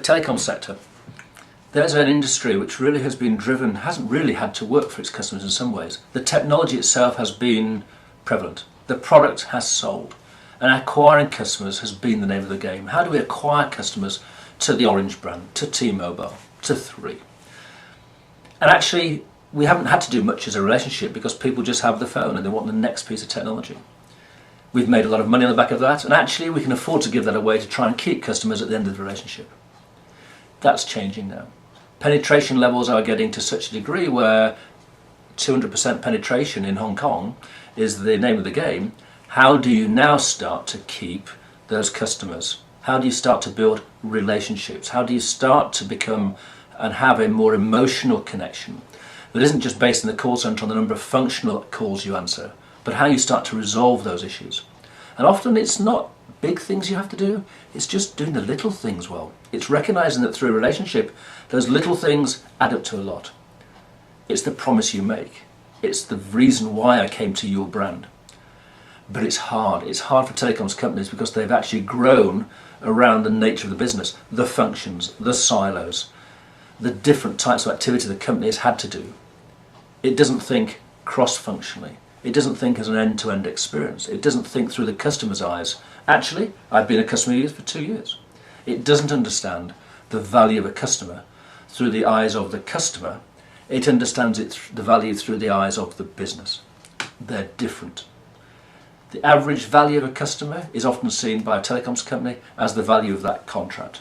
telecom sector, there's an industry which really has been driven, hasn't really had to work for its customers in some ways. The technology itself has been prevalent. The product has sold. And acquiring customers has been the name of the game. How do we acquire customers to the Orange brand, to T-Mobile, to 3? And actually, we haven't had to do much as a relationship because people just have the phone and they want the next piece of technology. We've made a lot of money on the back of that, and actually we can afford to give that away to try and keep customers at the end of the relationship. That's changing now. Penetration levels are getting to such a degree where 200% penetration in Hong Kong is the name of the game. How do you now start to keep those customers? How do you start to build relationships? How do you start to become and have a more emotional connection that isn't just based in the call centre on the number of functional calls you answer, but how you start to resolve those issues? And often it's not big things you have to do, it's just doing the little things well. It's recognising that through a relationship, those little things add up to a lot. It's the promise you make. It's the reason why I came to your brand. But it's hard. It's hard for telecoms companies because they've actually grown around the nature of the business, the functions, the silos, the different types of activity the company has had to do. It doesn't think cross-functionally. It doesn't think as an end-to-end experience. It doesn't think through the customer's eyes. Actually, I've been a customer of yours for 2 years. It doesn't understand the value of a customer through the eyes of the customer. It understands the value through the eyes of the business. They're different. The average value of a customer is often seen by a telecoms company as the value of that contract.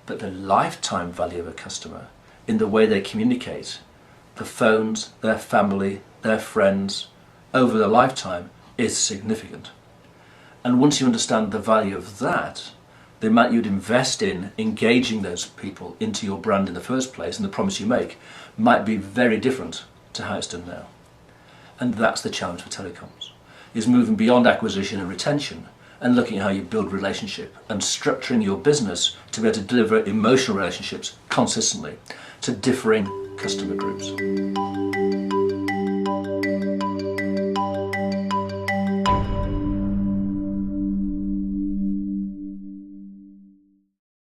But the lifetime value of a customer in the way they communicate, the phones, their family, their friends, over their lifetime is significant. And once you understand the value of that, the amount you'd invest in engaging those people into your brand in the first place and the promise you make might be very different to how it's done now. And that's the challenge for telecoms, is moving beyond acquisition and retention and looking at how you build relationship and structuring your business to be able to deliver emotional relationships consistently to differing customer groups.